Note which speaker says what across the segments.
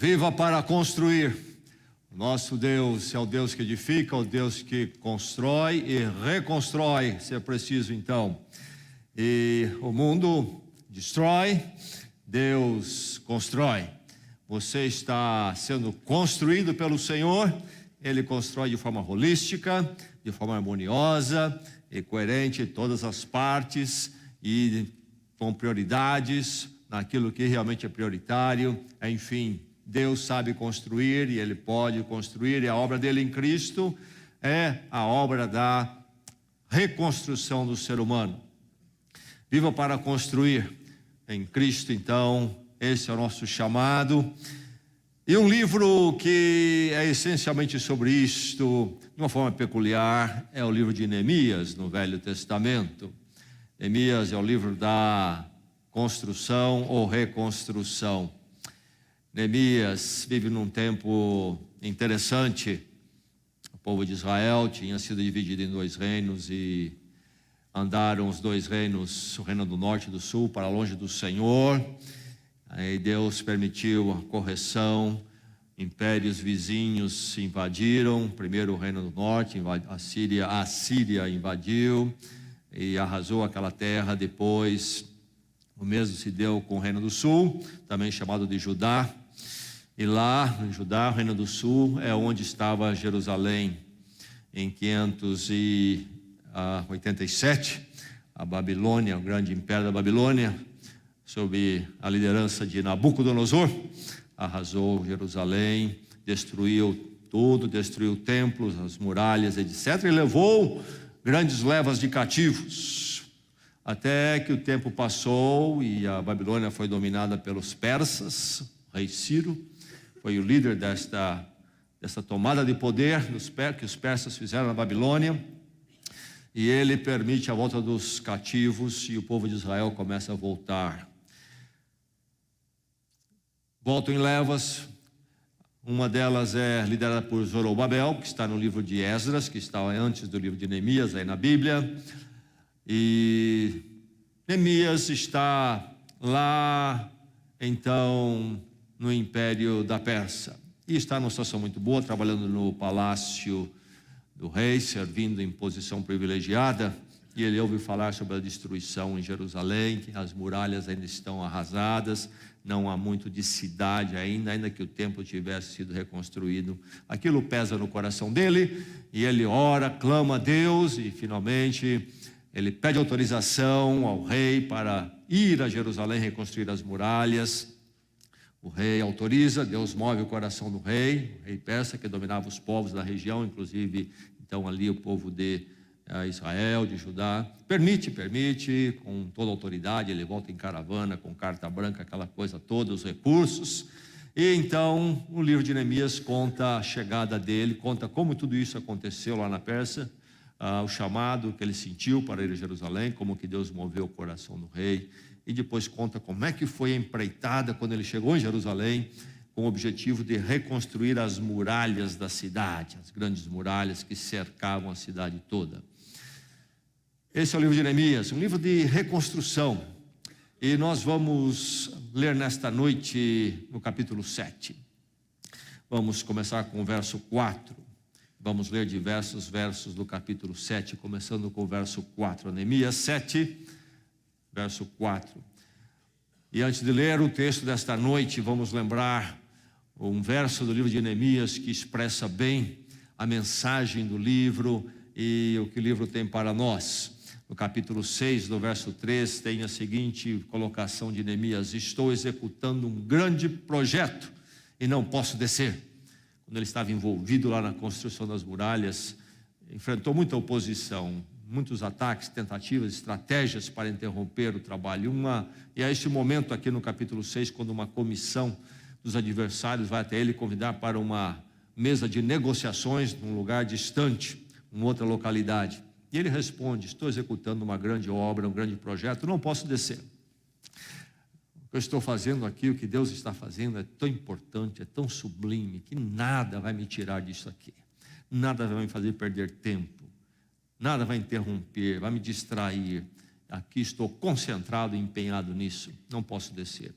Speaker 1: Viva para construir. Nosso Deus é o Deus que edifica, o Deus que constrói e reconstrói, se é preciso então. E o mundo destrói, Deus constrói. Você está sendo construído pelo Senhor. Ele constrói de forma holística, de forma harmoniosa e coerente em todas as partes e com prioridades naquilo que realmente é prioritário. Enfim, Deus sabe construir e Ele pode construir, e a obra dele em Cristo é a obra da reconstrução do ser humano. Viva para construir em Cristo, então, esse é o nosso chamado. E um livro que é essencialmente sobre isto, de uma forma peculiar, é o livro de Neemias, no Velho Testamento. Neemias é o livro da construção ou reconstrução. Neemias vive num tempo interessante. O povo de Israel tinha sido dividido em dois reinos e andaram os dois reinos, o reino do norte e do sul, para longe do Senhor. Aí Deus permitiu a correção, impérios vizinhos se invadiram. Primeiro o reino do norte, a Síria invadiu e arrasou aquela terra. Depois o mesmo se deu com o reino do sul, também chamado de Judá. E lá no Judá, o reino do sul, é onde estava Jerusalém. Em 587, a Babilônia, o grande império da Babilônia, sob a liderança de Nabucodonosor, arrasou Jerusalém, destruiu tudo, destruiu templos, as muralhas, etc. E levou grandes levas de cativos, até que o tempo passou e a Babilônia foi dominada pelos persas. O rei Ciro foi o líder dessa tomada de poder que os persas fizeram na Babilônia, e ele permite a volta dos cativos e o povo de Israel começa a voltar. Voltam em levas. Uma delas é liderada por Zorobabel, que está no livro de Esdras, que está antes do livro de Neemias, aí na Bíblia. E Neemias está lá, então, no Império da Pérsia. E está numa situação muito boa, trabalhando no palácio do rei, servindo em posição privilegiada. E ele ouve falar sobre a destruição em Jerusalém, que as muralhas ainda estão arrasadas, não há muito de cidade ainda que o templo tivesse sido reconstruído. Aquilo pesa no coração dele, e ele ora, clama a Deus, e finalmente ele pede autorização ao rei para ir a Jerusalém reconstruir as muralhas. O rei autoriza, Deus move o coração do rei, o rei persa, que dominava os povos da região, inclusive então ali o povo de Israel, de Judá. Permite, com toda a autoridade. Ele volta em caravana, com carta branca, aquela coisa toda, os recursos. E então o livro de Neemias conta a chegada dele, conta como tudo isso aconteceu lá na Pérsia, o chamado que ele sentiu para ir a Jerusalém, como que Deus moveu o coração do rei. E depois conta como é que foi a empreitada quando ele chegou em Jerusalém, com o objetivo de reconstruir as muralhas da cidade, as grandes muralhas que cercavam a cidade toda. Esse é o livro de Neemias, um livro de reconstrução. E nós vamos ler nesta noite no capítulo 7. Vamos começar com o verso 4. Vamos ler diversos versos do capítulo 7, começando com o verso 4. Neemias 7, verso 4. E antes de ler o texto desta noite, vamos lembrar um verso do livro de Neemias que expressa bem a mensagem do livro e o que o livro tem para nós. No capítulo 6, do verso 3, tem a seguinte colocação de Neemias: estou executando um grande projeto e não posso descer. Quando ele estava envolvido lá na construção das muralhas, enfrentou muita oposição, muitos ataques, tentativas, estratégias para interromper o trabalho. E é este momento aqui no capítulo 6, quando uma comissão dos adversários vai até ele convidar para uma mesa de negociações num lugar distante, em outra localidade. E ele responde: estou executando uma grande obra, um grande projeto, não posso descer. O que eu estou fazendo aqui, o que Deus está fazendo é tão importante, é tão sublime, que nada vai me tirar disso aqui. Nada vai me fazer perder tempo. Nada vai interromper, vai me distrair. Aqui estou concentrado e empenhado nisso, não posso descer.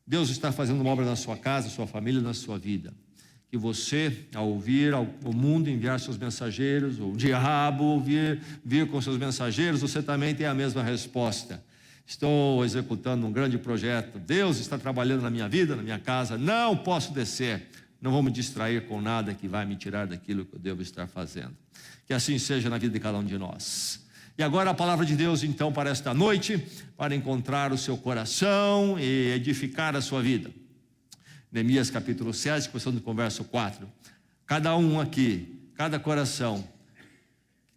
Speaker 1: Deus está fazendo uma obra na sua casa, na sua família, na sua vida. Que você, ao ouvir o mundo enviar seus mensageiros, ou o diabo vir com seus mensageiros, você também tem a mesma resposta. Estou executando um grande projeto. Deus está trabalhando na minha vida, na minha casa. Não posso descer. Não vou me distrair com nada que vai me tirar daquilo que eu devo estar fazendo. Que assim seja na vida de cada um de nós. E agora a palavra de Deus, então, para esta noite, para encontrar o seu coração e edificar a sua vida. Neemias capítulo 7, começando com o verso 4. Cada um aqui, cada coração,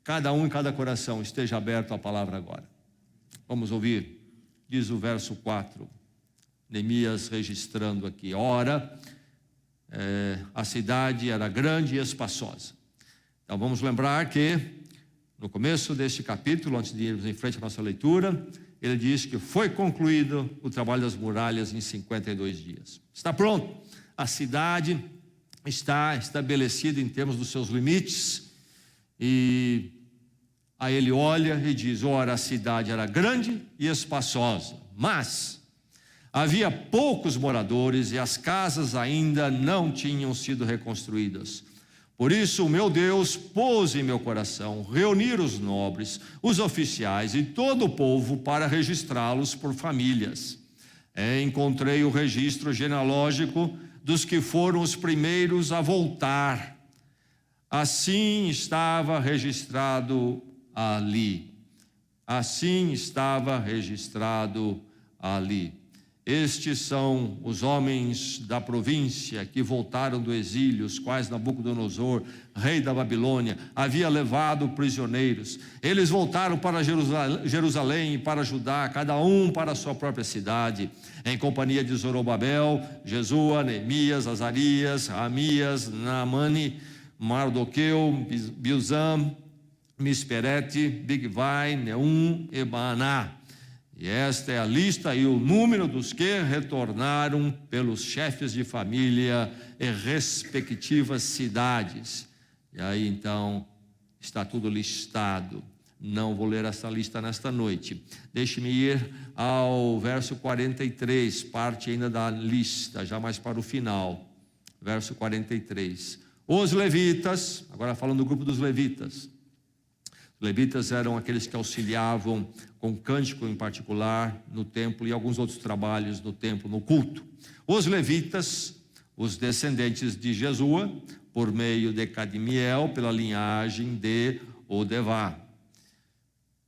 Speaker 1: cada um em cada coração esteja aberto à palavra agora. Vamos ouvir, diz o verso 4, Neemias registrando aqui. Ora, a cidade era grande e espaçosa. Então vamos lembrar que no começo deste capítulo, antes de irmos em frente à nossa leitura, ele diz que foi concluído o trabalho das muralhas em 52 dias. Está pronto, a cidade está estabelecida em termos dos seus limites, e aí ele olha e diz: ora, a cidade era grande e espaçosa, mas havia poucos moradores e as casas ainda não tinham sido reconstruídas. Por isso o meu Deus pôs em meu coração reunir os nobres, os oficiais e todo o povo para registrá-los por famílias. Encontrei o registro genealógico dos que foram os primeiros a voltar. Assim estava registrado ali. Assim estava registrado ali. Estes são os homens da província que voltaram do exílio, os quais Nabucodonosor, rei da Babilônia, havia levado prisioneiros. Eles voltaram para Jerusalém e para Judá, cada um para a sua própria cidade, em companhia de Zorobabel, Jesua, Neemias, Azarias, Amias, Naamani, Mardoqueu, Bilzam, Misperete, Bigvai, Neum e Baaná. E esta é a lista e o número dos que retornaram pelos chefes de família e respectivas cidades. E aí então está tudo listado. Não vou ler essa lista nesta noite. Deixe-me ir ao verso 43, parte ainda da lista, já mais para o final. Verso 43. Os levitas, agora falando do grupo dos levitas. Os levitas eram aqueles que auxiliavam com cântico em particular no templo e alguns outros trabalhos no templo, no culto. Os levitas, os descendentes de Jesua, por meio de Cadmiel, pela linhagem de Odevá.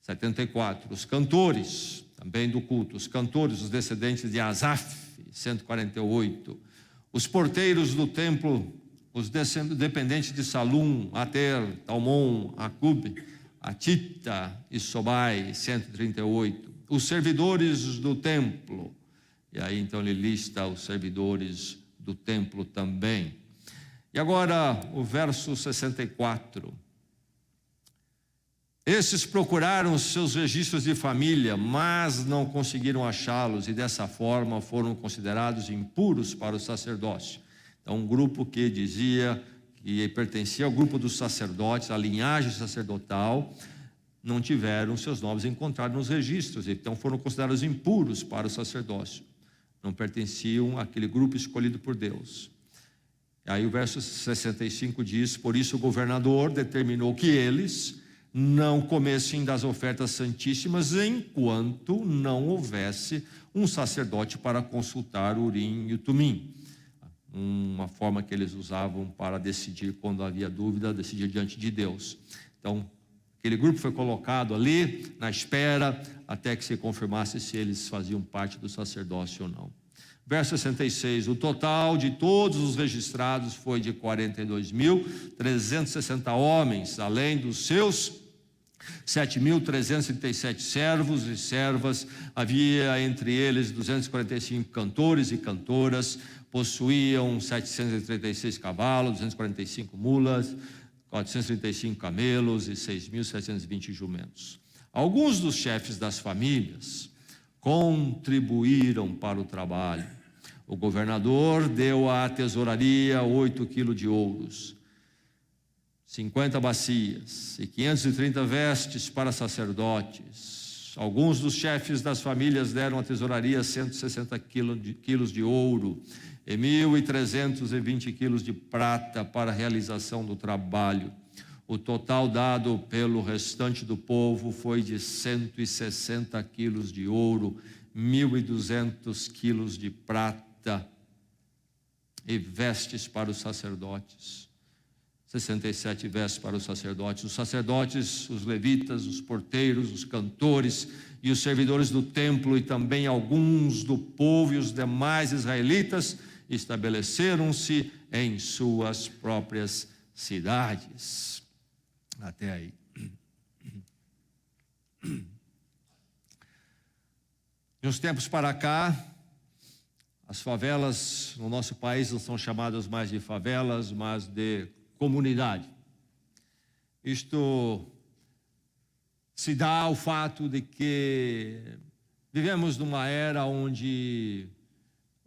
Speaker 1: 74. Os cantores, também do culto, os cantores, os descendentes de Asaf, 148. Os porteiros do templo, os dependentes de Salum, Ater, Talmon, Acub, Atita e Sobai, 138. Os servidores do templo, e aí então ele lista os servidores do templo também. E agora o verso 64. Esses procuraram os seus registros de família, mas não conseguiram achá-los, e dessa forma foram considerados impuros para o sacerdócio. Então um grupo que dizia que pertencia ao grupo dos sacerdotes, a linhagem sacerdotal, não tiveram seus nomes encontrados nos registros, então foram considerados impuros para o sacerdócio, não pertenciam àquele grupo escolhido por Deus. Aí o verso 65 diz: por isso o governador determinou que eles não comessem das ofertas santíssimas enquanto não houvesse um sacerdote para consultar o Urim e o Tumim. Uma forma que eles usavam para decidir quando havia dúvida, decidir diante de Deus. Então, aquele grupo foi colocado ali, na espera, até que se confirmasse se eles faziam parte do sacerdócio ou não. Verso 66, o total de todos os registrados foi de 42.360 homens, além dos seus 7.337 servos e servas. Havia entre eles 245 cantores e cantoras, possuíam 736 cavalos, 245 mulas, 435 camelos e 6.720 jumentos. Alguns dos chefes das famílias contribuíram para o trabalho. O governador deu à tesouraria 8 quilos de ouros, 50 bacias e 530 vestes para sacerdotes. Alguns dos chefes das famílias deram à tesouraria 160 quilos de ouro e 1.320 quilos de prata para a realização do trabalho. O total dado pelo restante do povo foi de 160 quilos de ouro, 1.200 quilos de prata e vestes para os sacerdotes. 67 vestes para os sacerdotes. Os sacerdotes, os levitas, os porteiros, os cantores e os servidores do templo e também alguns do povo e os demais israelitas estabeleceram-se em suas próprias cidades. Até aí. De uns tempos para cá, as favelas no nosso país não são chamadas mais de favelas, mas de comunidade. Isto se dá ao fato de que vivemos numa era onde,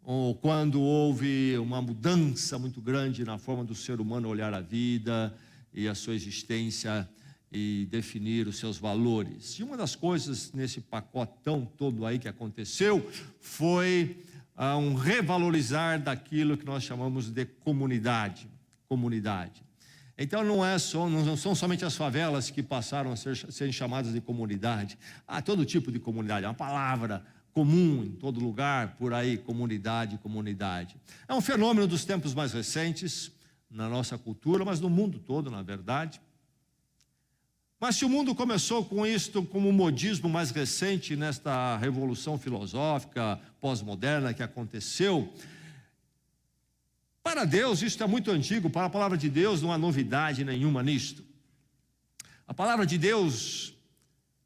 Speaker 1: ou quando houve uma mudança muito grande na forma do ser humano olhar a vida e a sua existência e definir os seus valores. E uma das coisas nesse pacotão todo aí que aconteceu foi um revalorizar daquilo que nós chamamos de comunidade. Então não são somente as favelas que passaram a serem chamadas de comunidade. Todo tipo de comunidade, é uma palavra comum em todo lugar, por aí, comunidade. É um fenômeno dos tempos mais recentes, na nossa cultura, mas no mundo todo, na verdade. Mas se o mundo começou com isto como um modismo mais recente, nesta revolução filosófica pós-moderna que aconteceu, para Deus isto é muito antigo, para a palavra de Deus não há novidade nenhuma nisto. A palavra de Deus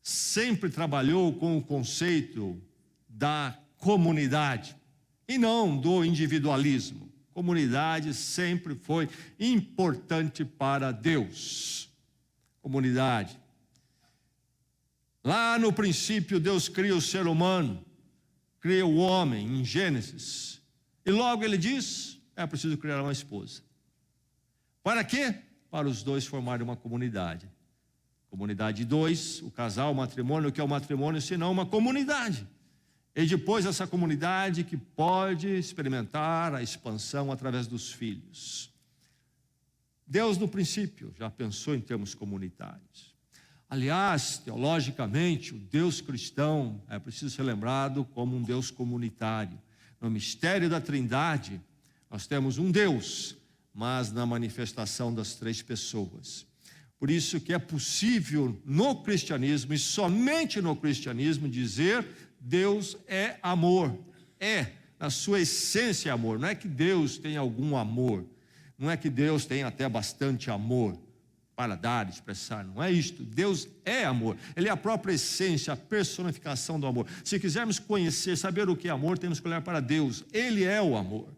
Speaker 1: sempre trabalhou com o conceito da comunidade e não do individualismo. Comunidade sempre foi importante para Deus. Comunidade. Lá no princípio, Deus cria o ser humano, cria o homem, em Gênesis. E logo ele diz, é preciso criar uma esposa. Para quê? Para os dois formarem uma comunidade. Comunidade 2, o casal, o matrimônio, o que é o matrimônio, senão uma comunidade. E depois essa comunidade que pode experimentar a expansão através dos filhos. Deus, no princípio, já pensou em termos comunitários. Aliás, teologicamente, o Deus cristão é preciso ser lembrado como um Deus comunitário. No mistério da Trindade, nós temos um Deus, mas na manifestação das três pessoas. Por isso que é possível no cristianismo, e somente no cristianismo, dizer Deus é amor. Na sua essência, amor. Não é que Deus tem algum amor. Não é que Deus tem até bastante amor para dar, expressar. Não é isto. Deus é amor. Ele é a própria essência, a personificação do amor. Se quisermos conhecer, saber o que é amor, temos que olhar para Deus. Ele é o amor.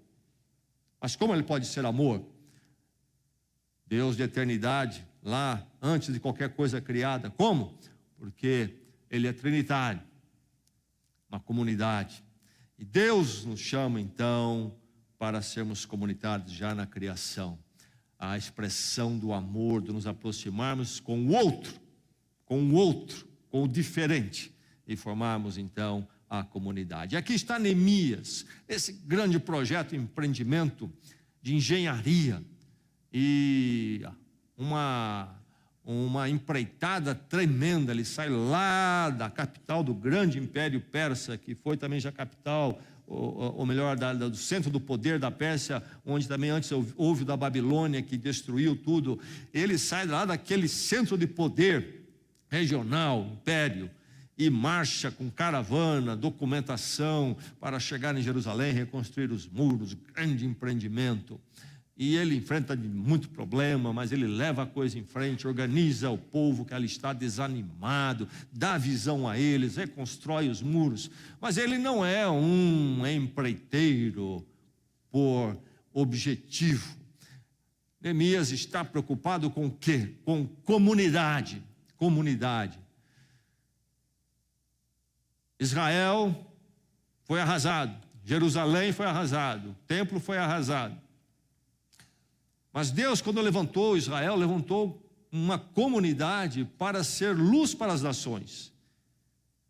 Speaker 1: Mas como ele pode ser amor? Deus de eternidade, lá antes de qualquer coisa criada. Como? Porque ele é trinitário. Uma comunidade. E Deus nos chama então para sermos comunitários já na criação. A expressão do amor, de nos aproximarmos com o outro, com o diferente, e formarmos então a comunidade. Aqui está Neemias, esse grande projeto, empreendimento de engenharia e uma empreitada tremenda. Ele sai lá da capital do grande império persa, que foi também já capital, ou melhor, do centro do poder da Pérsia, onde também antes houve o da Babilônia, que destruiu tudo. Ele sai lá daquele centro de poder regional, império, e marcha com caravana, documentação, para chegar em Jerusalém, reconstruir os muros, grande empreendimento. E ele enfrenta muito problema, mas ele leva a coisa em frente, organiza o povo que ali está desanimado, dá visão a eles, reconstrói os muros. Mas ele não é um empreiteiro por objetivo. Neemias está preocupado com o quê? Com comunidade. Israel foi arrasado, Jerusalém foi arrasado, o templo foi arrasado. Mas Deus, quando levantou Israel, levantou uma comunidade para ser luz para as nações.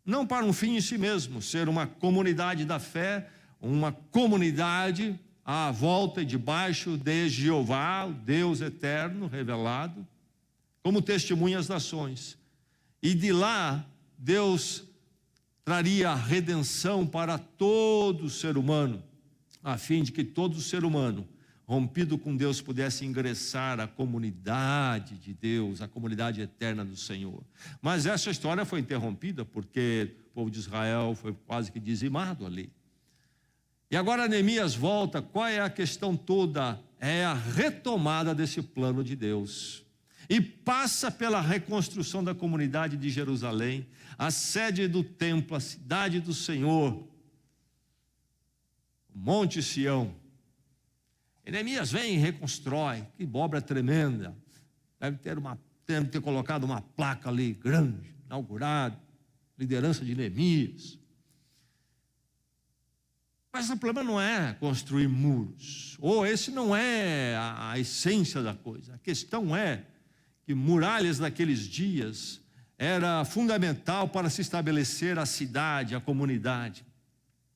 Speaker 1: não para um fim em si mesmo, ser uma comunidade da fé, uma comunidade à volta e debaixo de Jeová, o Deus eterno revelado, como testemunha às nações. E de lá, Deus traria a redenção para todo ser humano, a fim de que todo ser humano, rompido com Deus, pudesse ingressar à comunidade de Deus, à comunidade eterna do Senhor. Mas essa história foi interrompida porque o povo de Israel foi quase que dizimado ali. E agora Neemias volta. Qual é a questão toda? É a retomada desse plano de Deus. E passa pela reconstrução da comunidade de Jerusalém, a sede do templo, a cidade do Senhor, o Monte Sião. E Neemias vem e reconstrói. Que obra tremenda. Deve ter colocado uma placa ali grande, inaugurado, liderança de Neemias. Mas o problema não é construir muros, ou esse não é a essência da coisa. A questão é que muralhas naqueles dias era fundamental para se estabelecer a cidade, a comunidade,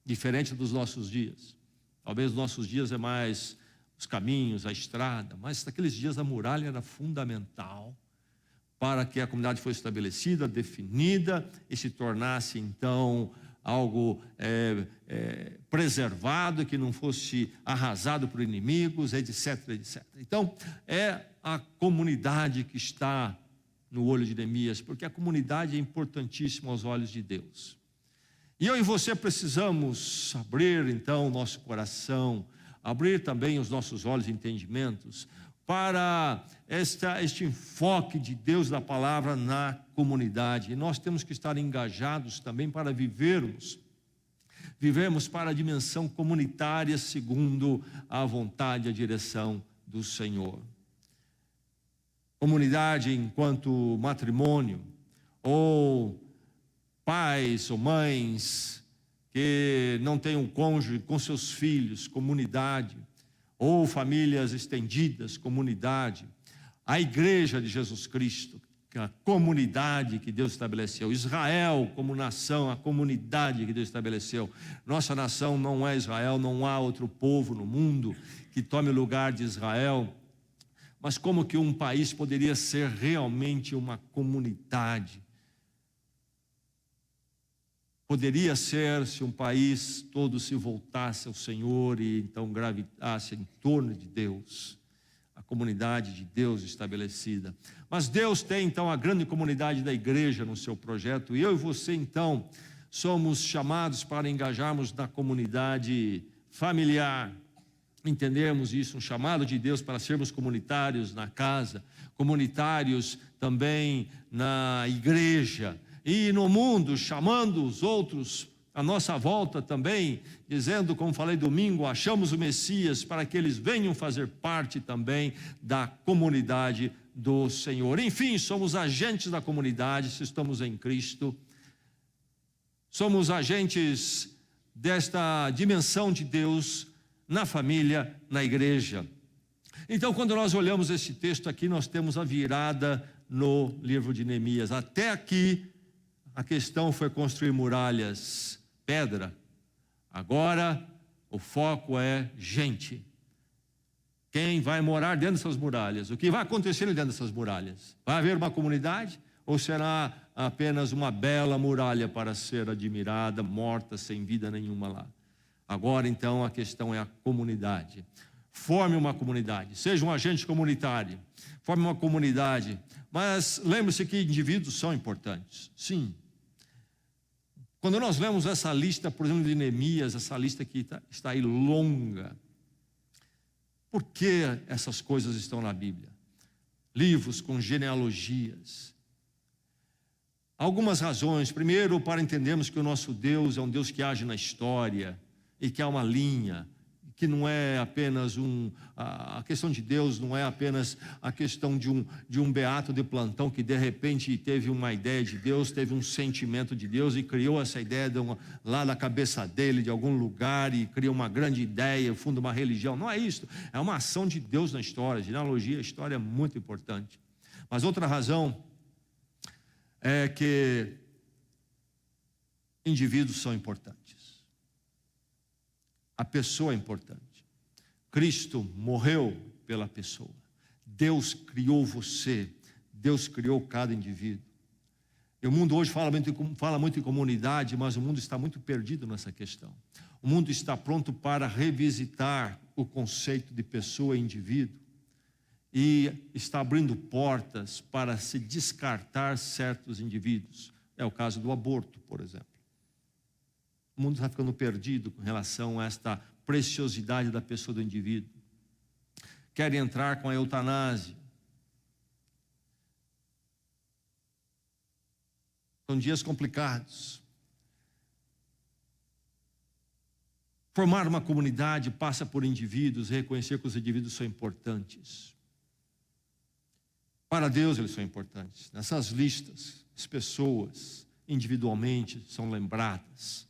Speaker 1: diferente dos nossos dias. Talvez os nossos dias é mais os caminhos, a estrada, mas naqueles dias a muralha era fundamental para que a comunidade fosse estabelecida, definida e se tornasse então algo preservado, que não fosse arrasado por inimigos, etc, etc. Então, é a comunidade que está no olho de Neemias, porque a comunidade é importantíssima aos olhos de Deus. E eu e você precisamos abrir então o nosso coração, abrir também os nossos olhos e entendimentos para este enfoque de Deus da palavra na comunidade. E nós temos que estar engajados também para vivemos para a dimensão comunitária segundo a vontade e a direção do Senhor. Comunidade enquanto matrimônio, ou pais ou mães que não têm um cônjuge com seus filhos, comunidade, ou famílias estendidas, comunidade, a igreja de Jesus Cristo, a comunidade que Deus estabeleceu, Israel como nação, a comunidade que Deus estabeleceu. Nossa nação não é Israel, não há outro povo no mundo que tome o lugar de Israel, mas como que um país poderia ser realmente uma comunidade? Poderia ser se um país todo se voltasse ao Senhor e então gravitasse em torno de Deus, a comunidade de Deus estabelecida. Mas Deus tem então a grande comunidade da igreja no seu projeto, e eu e você então somos chamados para engajarmos na comunidade familiar, entendermos isso, um chamado de Deus para sermos comunitários na casa, comunitários também na igreja, e no mundo, chamando os outros à nossa volta também, dizendo, como falei domingo, achamos o Messias, para que eles venham fazer parte também da comunidade do Senhor. Enfim, somos agentes da comunidade, se estamos em Cristo, somos agentes desta dimensão de Deus na família, na igreja. Então, quando nós olhamos esse texto aqui, nós temos a virada no livro de Neemias. Até aqui, a questão foi construir muralhas, pedra. Agora, o foco é gente. Quem vai morar dentro dessas muralhas? O que vai acontecer dentro dessas muralhas? Vai haver uma comunidade? Ou será apenas uma bela muralha para ser admirada, morta, sem vida nenhuma lá? Agora, então, a questão é a comunidade. Forme uma comunidade, seja um agente comunitário, forme uma comunidade. Mas lembre-se que indivíduos são importantes, sim. Quando nós lemos essa lista, por exemplo, de Neemias, essa lista que está aí longa, por que essas coisas estão na Bíblia? Livros com genealogias. Algumas razões. Primeiro, para entendermos que o nosso Deus é um Deus que age na história e que há uma linha, que não é apenas a questão de Deus não é apenas a questão de um beato de plantão que de repente teve uma ideia de Deus, teve um sentimento de Deus e criou essa ideia lá na cabeça dele, de algum lugar, e criou uma grande ideia, funda uma religião. Não é isso, é uma ação de Deus na história. Genealogia, a história é muito importante. Mas outra razão é que Indivíduos são importantes. A pessoa é importante. Cristo morreu pela pessoa. Deus criou você. Deus criou cada indivíduo. E o mundo hoje fala muito em comunidade, mas o mundo está muito perdido nessa questão. O mundo está pronto para revisitar o conceito de pessoa e indivíduo e está abrindo portas para se descartar certos indivíduos. É o caso do aborto, por exemplo. O mundo está ficando perdido com relação a esta preciosidade da pessoa do indivíduo. Querem entrar com a eutanásia. São dias complicados. Formar uma comunidade passa por indivíduos, reconhecer que os indivíduos são importantes. Para Deus eles são importantes. Nessas listas, as pessoas individualmente são lembradas.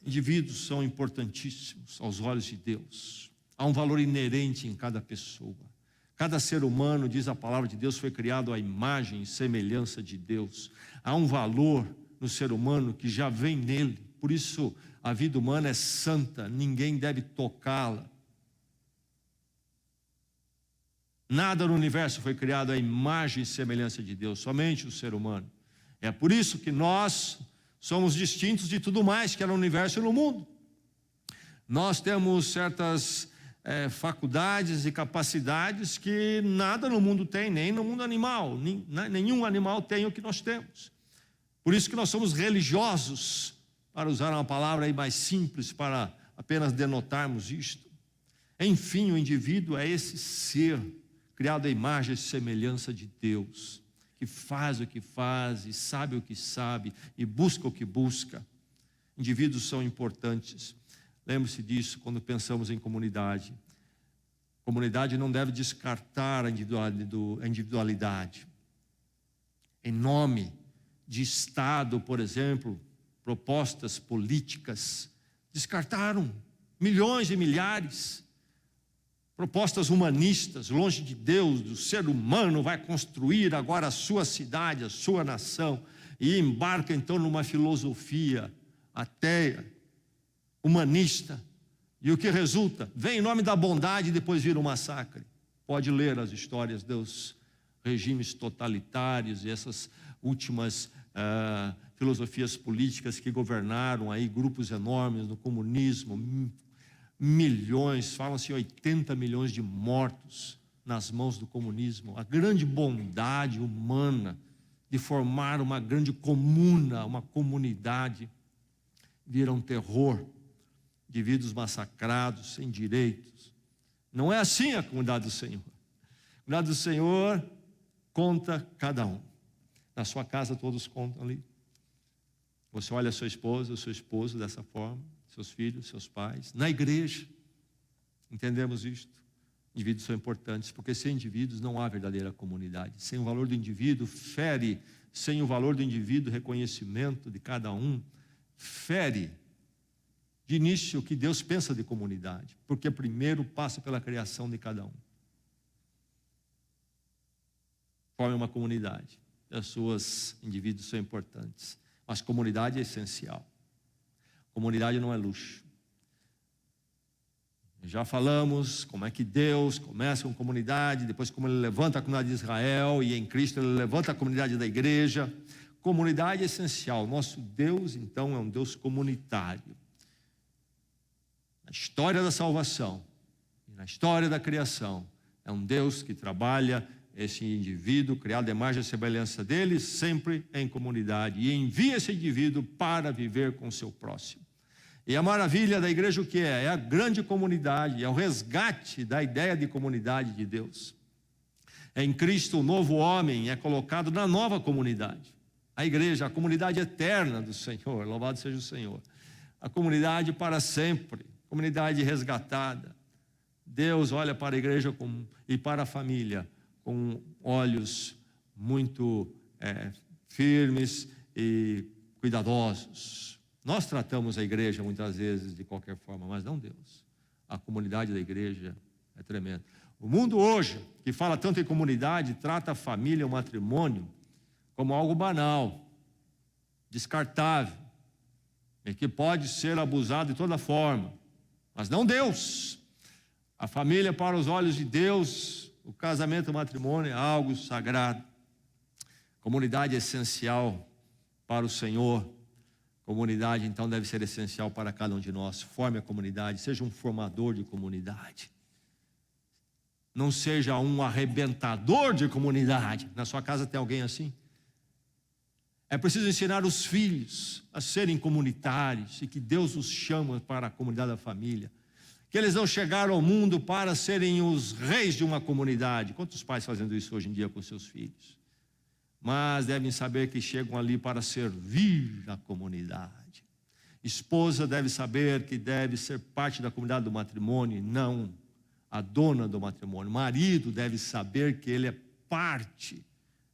Speaker 1: Indivíduos são importantíssimos aos olhos de Deus. Há um valor inerente em cada pessoa. Cada ser humano, diz a palavra de Deus, foi criado à imagem e semelhança de Deus. Há um valor no ser humano que já vem nele. Por isso, a vida humana é santa, ninguém deve tocá-la. Nada no universo foi criado à imagem e semelhança de Deus, somente o ser humano. É por isso que nós somos distintos de tudo mais que há no universo e no mundo. Nós temos certas faculdades e capacidades que nada no mundo tem, nem no mundo animal. Nenhum animal tem o que nós temos. Por isso que nós somos religiosos, para usar uma palavra aí mais simples, para apenas denotarmos isto. Enfim, o indivíduo é esse ser criado à imagem e semelhança de Deus, que faz o que faz, e sabe o que sabe, e busca o que busca. Indivíduos são importantes. Lembre-se disso quando pensamos em comunidade. Comunidade não deve descartar a individualidade. Em nome de Estado, por exemplo, propostas políticas descartaram milhões e milhares. Propostas humanistas, longe de Deus, o ser humano vai construir agora a sua cidade, a sua nação, e embarca então numa filosofia ateia, humanista, e o que resulta? Vem em nome da bondade e depois vira um massacre. Pode ler as histórias dos regimes totalitários e essas últimas filosofias políticas que governaram aí grupos enormes no comunismo, milhões, falam-se 80 milhões de mortos nas mãos do comunismo. A grande bondade humana de formar uma grande comuna, uma comunidade, vira um terror, indivíduos massacrados, sem direitos. Não é assim a comunidade do Senhor. A comunidade do Senhor conta cada um. Na sua casa todos contam ali. Você olha a sua esposa, o seu esposo dessa forma, seus filhos, seus pais. Na igreja, entendemos isto. Indivíduos são importantes, porque sem indivíduos não há verdadeira comunidade. Sem o valor do indivíduo, fere. Sem o valor do indivíduo, reconhecimento de cada um, fere de início o que Deus pensa de comunidade, porque primeiro passa pela criação de cada um. Forme uma comunidade. Pessoas, indivíduos são importantes, mas comunidade é essencial. Comunidade não é luxo. Já falamos como é que Deus começa com comunidade, depois como Ele levanta a comunidade de Israel, e em Cristo Ele levanta a comunidade da igreja. Comunidade é essencial. Nosso Deus, então, é um Deus comunitário. Na história da salvação e na história da criação, é um Deus que trabalha esse indivíduo, criado à imagem e semelhança dele, sempre em comunidade, e envia esse indivíduo para viver com o seu próximo. E a maravilha da igreja o que é? É a grande comunidade, é o resgate da ideia de comunidade de Deus. Em Cristo, o novo homem é colocado na nova comunidade. A igreja, a comunidade eterna do Senhor, louvado seja o Senhor. A comunidade para sempre, comunidade resgatada. Deus olha para a igreja e para a família com olhos muito firmes e cuidadosos. Nós tratamos a igreja muitas vezes de qualquer forma, mas não Deus. A comunidade da igreja é tremenda. O mundo hoje, que fala tanto em comunidade, trata a família, o matrimônio, como algo banal, descartável. e que pode ser abusado de toda forma, mas não Deus. A família, para os olhos de Deus, o casamento e o matrimônio é algo sagrado. Comunidade é essencial para o Senhor. Comunidade, então, deve ser essencial para cada um de nós. Forme a comunidade, seja um formador de comunidade. Não seja um arrebentador de comunidade. Na sua casa tem alguém assim? É preciso ensinar os filhos a serem comunitários e que Deus os chama para a comunidade da família. Que eles não chegaram ao mundo para serem os reis de uma comunidade. Quantos pais fazendo isso hoje em dia com seus filhos? Mas devem saber que chegam ali para servir a comunidade. Esposa deve saber que deve ser parte da comunidade do matrimônio, não a dona do matrimônio. Marido deve saber que ele é parte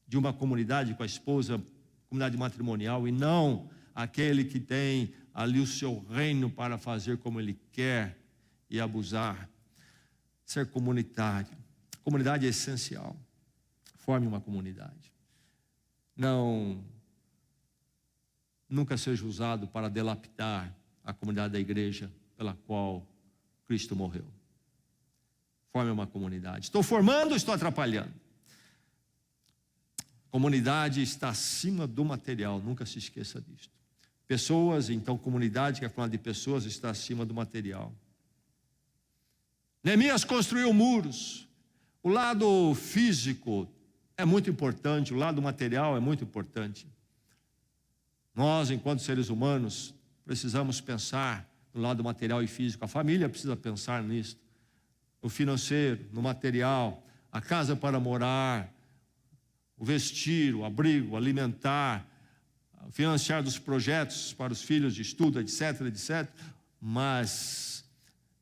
Speaker 1: de uma comunidade com a esposa, comunidade matrimonial, e não aquele que tem ali o seu reino para fazer como ele quer e abusar. Ser comunitário. Comunidade é essencial. Forme uma comunidade. Nunca seja usado para delapidar a comunidade da igreja pela qual Cristo morreu. Forme uma comunidade. Estou formando ou estou atrapalhando? Comunidade está acima do material, nunca se esqueça disso. Pessoas, então comunidade, que é falando de pessoas, está acima do material. Neemias construiu muros. O lado físico é muito importante, o lado material é muito importante. Nós, enquanto seres humanos, precisamos pensar no lado material e físico. A família precisa pensar nisso. No financeiro, no material, a casa para morar, o vestir, o abrigo, alimentar, financiar dos projetos para os filhos de estudo, etc, etc. Mas,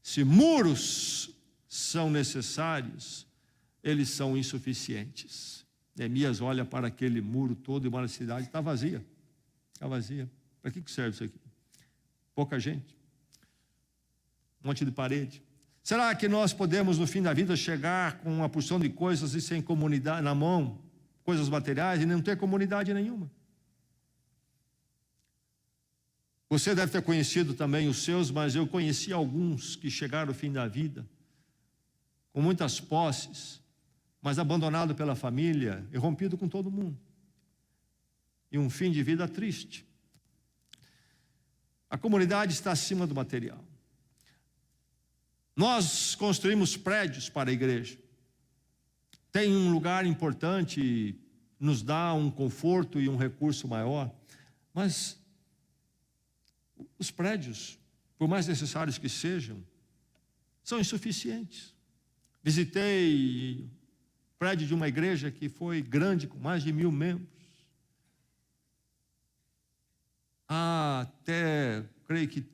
Speaker 1: se muros são necessários, eles são insuficientes. Neemias olha para aquele muro todo e uma cidade está vazia. Está vazia. Para que serve isso aqui? Pouca gente. Um monte de parede. Será que nós podemos, no fim da vida, chegar com uma porção de coisas e sem comunidade na mão, coisas materiais, e não ter comunidade nenhuma? Você deve ter conhecido também os seus, mas eu conheci alguns que chegaram ao fim da vida, com muitas posses, mas abandonado pela família e rompido com todo mundo. E um fim de vida triste. A comunidade está acima do material. Nós construímos prédios para a igreja. Tem um lugar importante, nos dá um conforto e um recurso maior, mas os prédios, por mais necessários que sejam, são insuficientes. Visitei o prédio de uma igreja que foi grande, com mais de 1000 membros. Há até, creio que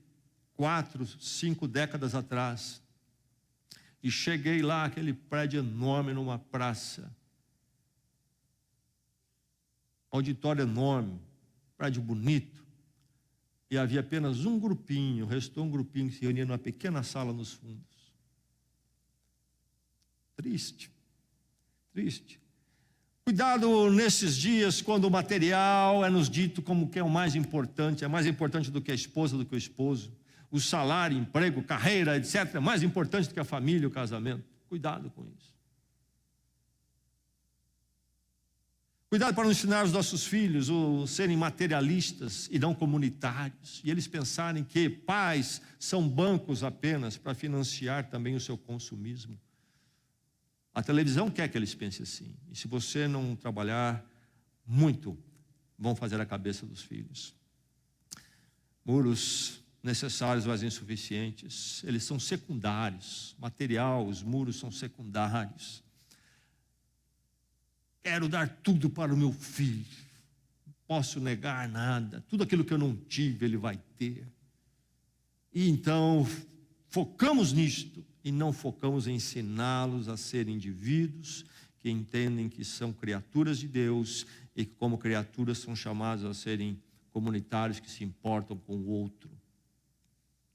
Speaker 1: 4, 5 décadas atrás. E cheguei lá, aquele prédio enorme numa praça. Auditório enorme, prédio bonito. E havia apenas um grupinho, restou um grupinho que se reunia numa pequena sala nos fundos. Triste. Triste. Cuidado nesses dias quando o material é nos dito como que é o mais importante, é mais importante do que a esposa, do que o esposo. O salário, emprego, carreira, etc. é mais importante do que a família e o casamento. Cuidado com isso. Cuidado para não ensinar os nossos filhos a serem materialistas e não comunitários. E eles pensarem que pais são bancos apenas para financiar também o seu consumismo. A televisão quer que eles pensem assim. E se você não trabalhar muito, vão fazer a cabeça dos filhos. Muros necessários, mas insuficientes. Eles são secundários. Material, os muros são secundários. Quero dar tudo para o meu filho. Não posso negar nada. Tudo aquilo que eu não tive, ele vai ter. E então, focamos nisto. E não focamos em ensiná-los a serem indivíduos que entendem que são criaturas de Deus e que, como criaturas, são chamados a serem comunitários que se importam com o outro.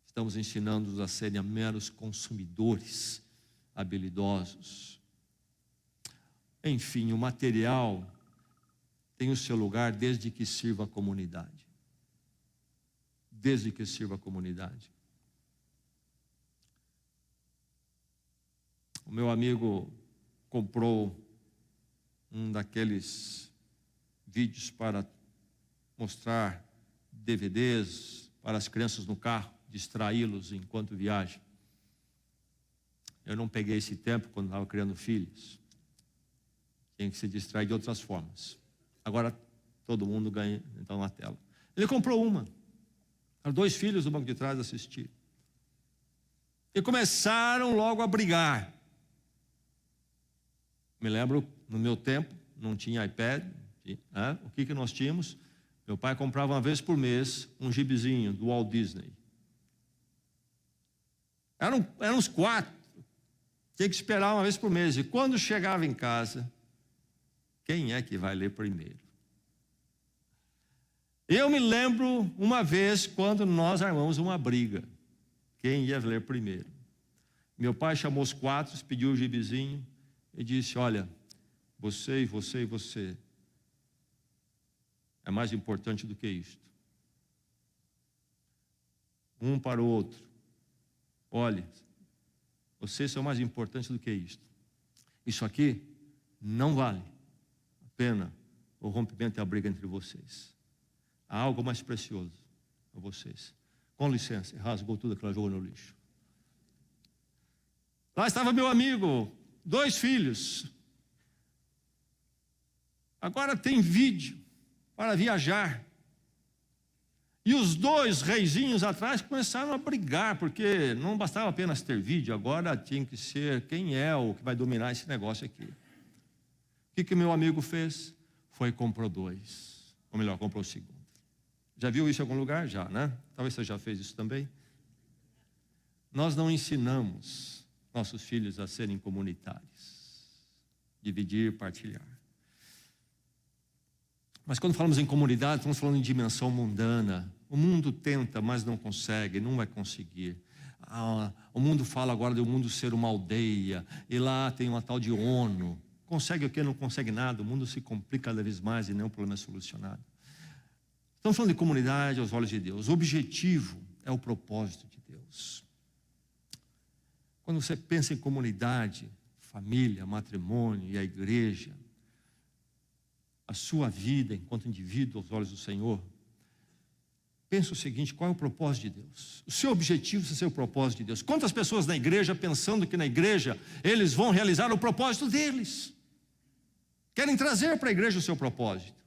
Speaker 1: Estamos ensinando-os a serem meros consumidores habilidosos. Enfim, o material tem o seu lugar desde que sirva a comunidade. desde que sirva a comunidade. O meu amigo comprou um daqueles vídeos para mostrar DVDs para as crianças no carro, distraí-los enquanto viajam. Eu não peguei esse tempo quando estava criando filhos. Tinha que se distrair de outras formas. Agora todo mundo ganha então na tela. Ele comprou uma. Os 2 filhos do banco de trás assistiram. E começaram logo a brigar. Me lembro, no meu tempo, não tinha iPad. Né? O que nós tínhamos? Meu pai comprava uma vez por mês um gibizinho do Walt Disney. Eram uns 4. Tinha que esperar uma vez por mês. E quando chegava em casa, quem é que vai ler primeiro? Eu me lembro uma vez quando nós armamos uma briga. Quem ia ler primeiro? Meu pai chamou os 4, pediu o gibizinho e disse: olha, você e você e você é mais importante do que isto. Um para o outro. Olha, vocês são mais importantes do que isto. Isso aqui não vale a pena o rompimento e a briga entre vocês. Há algo mais precioso a vocês. Com licença, rasgou tudo aquilo, jogou no lixo. Lá estava meu amigo, 2 filhos. Agora tem vídeo para viajar. E os 2 reizinhos atrás começaram a brigar, porque não bastava apenas ter vídeo, agora tinha que ser quem é o que vai dominar esse negócio aqui. O que meu amigo fez? Foi e comprou 2. Ou melhor, comprou o segundo. Já viu isso em algum lugar? Já, né? Talvez você já fez isso também. Nós não ensinamos nossos filhos a serem comunitários. Dividir, partilhar. Mas quando falamos em comunidade, estamos falando em dimensão mundana. O mundo tenta, mas não consegue, não vai conseguir. O mundo fala agora do mundo ser uma aldeia, e lá tem uma tal de ONU. Consegue o quê? Não consegue nada. O mundo se complica cada vez mais e nenhum problema é solucionado. Estamos falando de comunidade aos olhos de Deus. O objetivo é o propósito de Deus. Quando você pensa em comunidade, família, matrimônio e a igreja, a sua vida enquanto indivíduo aos olhos do Senhor, pensa o seguinte: qual é o propósito de Deus? O seu objetivo é ser o propósito de Deus. Quantas pessoas na igreja pensando que na igreja eles vão realizar o propósito deles? Querem trazer para a igreja o seu propósito.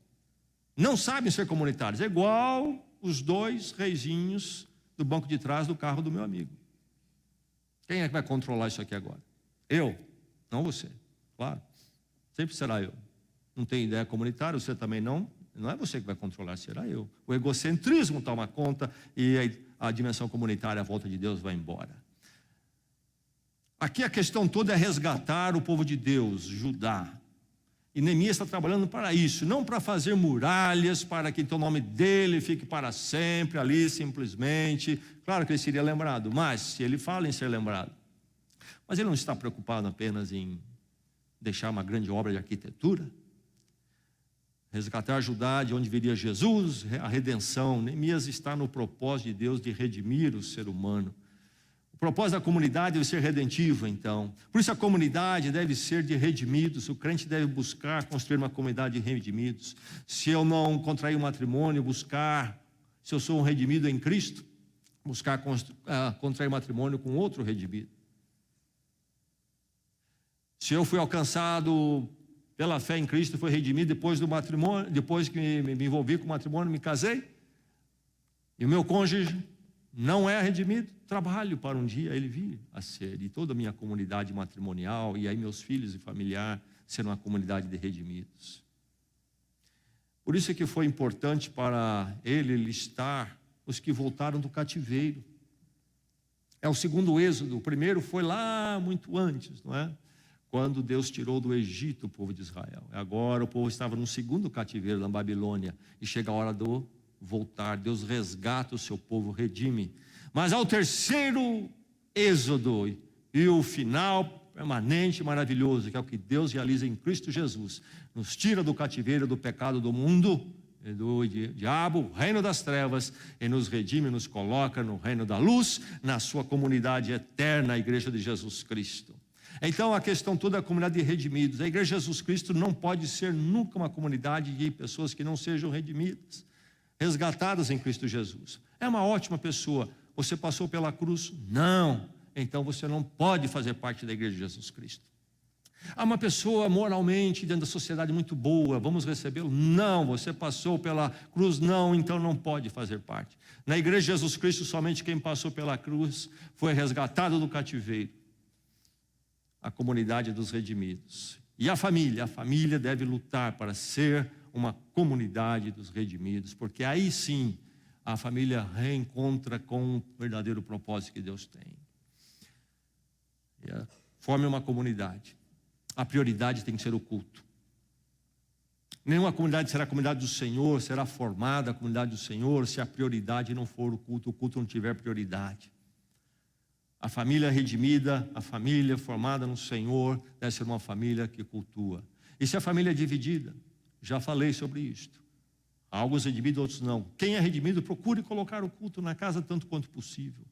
Speaker 1: Não sabem ser comunitários. É igual os 2 reizinhos do banco de trás do carro do meu amigo. Quem é que vai controlar isso aqui agora? Eu, não você. Claro, sempre será eu. Não tem ideia comunitária, você também não. Não é você que vai controlar, será eu. O egocentrismo toma conta e a dimensão comunitária, a volta de Deus, vai embora. Aqui a questão toda é resgatar o povo de Deus, Judá. E Neemias está trabalhando para isso, não para fazer muralhas, para que então o nome dele fique para sempre ali, simplesmente. Claro que ele seria lembrado, mas se ele fala em ser lembrado. Mas ele não está preocupado apenas em deixar uma grande obra de arquitetura. Resgatar Judá, de onde viria Jesus, a redenção. Neemias está no propósito de Deus de redimir o ser humano. O propósito da comunidade deve ser redentivo, então. Por isso a comunidade deve ser de redimidos. O crente deve buscar construir uma comunidade de redimidos. Se eu não contrair um matrimônio, buscar, se eu sou um redimido em Cristo, buscar contrair matrimônio com outro redimido. Se eu fui alcançado pela fé em Cristo, foi redimido depois do matrimônio, depois que me envolvi com o matrimônio, me casei, e o meu cônjuge não é redimido, trabalho para um dia ele vir a ser, e toda a minha comunidade matrimonial, e aí meus filhos e familiar, ser uma comunidade de redimidos. Por isso é que foi importante para ele listar os que voltaram do cativeiro. É o segundo êxodo, o primeiro foi lá muito antes, não é? Quando Deus tirou do Egito o povo de Israel. Agora o povo estava no segundo cativeiro na Babilônia, e chega a hora do voltar. Deus resgata o seu povo, redime. Mas ao terceiro êxodo, e o final permanente e maravilhoso, que é o que Deus realiza em Cristo Jesus, nos tira do cativeiro do pecado do mundo, do diabo, o reino das trevas, e nos redime, nos coloca no reino da luz, na sua comunidade eterna, a igreja de Jesus Cristo. Então a questão toda é a comunidade de redimidos. A igreja de Jesus Cristo não pode ser nunca uma comunidade de pessoas que não sejam redimidas, resgatadas em Cristo Jesus. É uma ótima pessoa. Você passou pela cruz? Não. Então você não pode fazer parte da igreja de Jesus Cristo. Há uma pessoa moralmente dentro da sociedade muito boa, vamos recebê-lo? Não. Você passou pela cruz? Não, então não pode fazer parte. Na igreja de Jesus Cristo, somente quem passou pela cruz foi resgatado do cativeiro. A comunidade dos redimidos. E a família deve lutar para ser uma comunidade dos redimidos, porque aí sim a família reencontra com o verdadeiro propósito que Deus tem. Forme uma comunidade. A prioridade tem que ser o culto. Nenhuma comunidade será a comunidade do Senhor, será formada a comunidade do Senhor, se a prioridade não for o culto não tiver prioridade. A família redimida, a família formada no Senhor, deve ser uma família que cultua. E se a família é dividida? Já falei sobre isto. Alguns redimidos, outros não. Quem é redimido, procure colocar o culto na casa tanto quanto possível.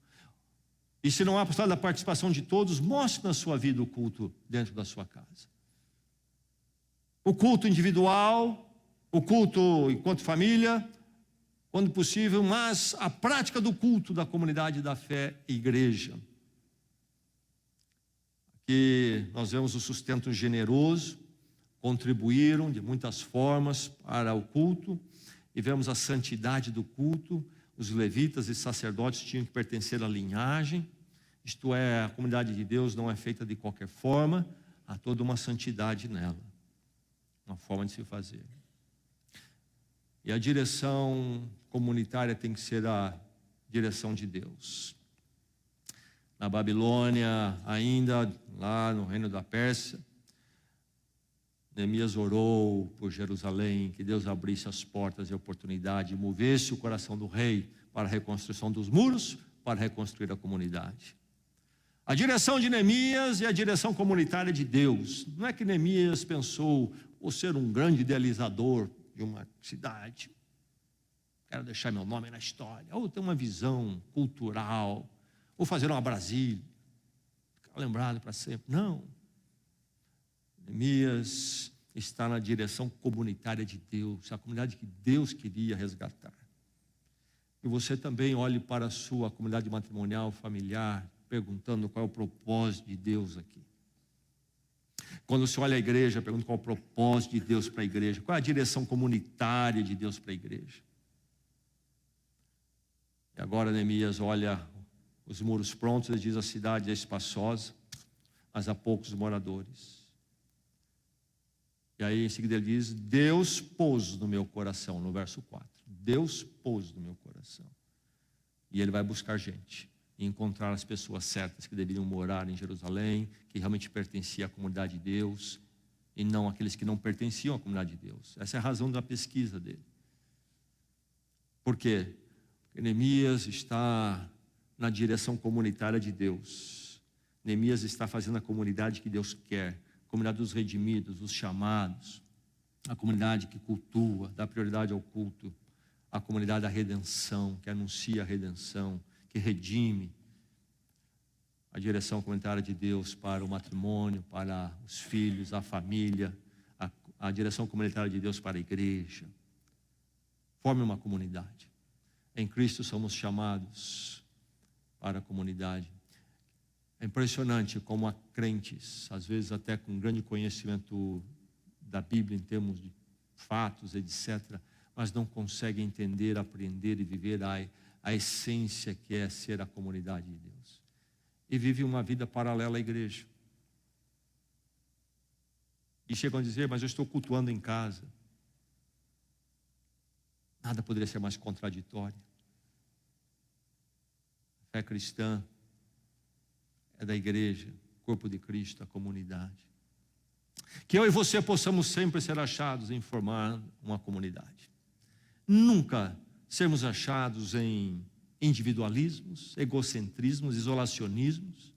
Speaker 1: E se não há possibilidade da participação de todos, mostre na sua vida o culto dentro da sua casa. O culto individual, o culto enquanto família, quando possível, mas a prática do culto da comunidade da fé e igreja. Aqui nós vemos o sustento generoso, contribuíram de muitas formas para o culto, e vemos a santidade do culto. Os levitas e sacerdotes tinham que pertencer à linhagem, isto é, a comunidade de Deus não é feita de qualquer forma, há toda uma santidade nela, uma forma de se fazer. E a direção comunitária tem que ser a direção de Deus. Na Babilônia, ainda lá no reino da Pérsia, Neemias orou por Jerusalém, que Deus abrisse as portas e a oportunidade, e movesse o coração do rei para a reconstrução dos muros, para reconstruir a comunidade. A direção de Neemias e a direção comunitária de Deus. Não é que Neemias pensou, vou ser um grande idealizador de uma cidade, quero deixar meu nome na história, ou ter uma visão cultural, ou fazer uma Brasília, ficar lembrado para sempre. Não. Neemias está na direção comunitária de Deus, a comunidade que Deus queria resgatar. E você também olhe para a sua comunidade matrimonial, familiar, perguntando qual é o propósito de Deus aqui. Quando você olha a igreja, pergunta qual é o propósito de Deus para a igreja, qual é a direção comunitária de Deus para a igreja. E agora Neemias olha os muros prontos, ele diz: a cidade é espaçosa, mas há poucos moradores. E aí em seguida ele diz: Deus pôs no meu coração, no verso 4. Deus pôs no meu coração. E ele vai buscar gente e encontrar as pessoas certas que deveriam morar em Jerusalém, que realmente pertenciam à comunidade de Deus, e não aqueles que não pertenciam à comunidade de Deus. Essa é a razão da pesquisa dele. Por quê? Porque Neemias está na direção comunitária de Deus. Neemias está fazendo a comunidade que Deus quer, a comunidade dos redimidos, os chamados, a comunidade que cultua, dá prioridade ao culto, a comunidade da redenção, que anuncia a redenção, que redime, a direção comunitária de Deus para o matrimônio, para os filhos, a família, a direção comunitária de Deus para a igreja. Forme uma comunidade. Em Cristo somos chamados para a comunidade. É impressionante como há crentes, às vezes até com grande conhecimento da Bíblia em termos de fatos, etc., mas não conseguem entender, aprender e viver a essência que é ser a comunidade de Deus. E vive uma vida paralela à igreja. E chegam a dizer: mas eu estou cultuando em casa. Nada poderia ser mais contraditório. A fé cristã é da igreja, corpo de Cristo, a comunidade. Que eu e você possamos sempre ser achados em formar uma comunidade. Nunca sermos achados em individualismos, egocentrismos, isolacionismos,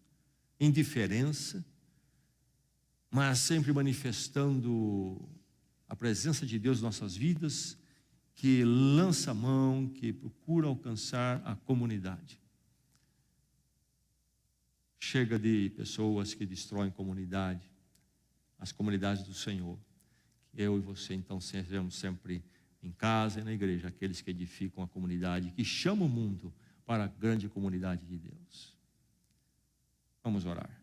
Speaker 1: indiferença, mas sempre manifestando a presença de Deus em nossas vidas que lança a mão, que procura alcançar a comunidade. Chega de pessoas que destroem comunidade, as comunidades do Senhor. Que eu e você, então, sejamos sempre em casa e na igreja, aqueles que edificam a comunidade, que chamam o mundo para a grande comunidade de Deus. Vamos orar.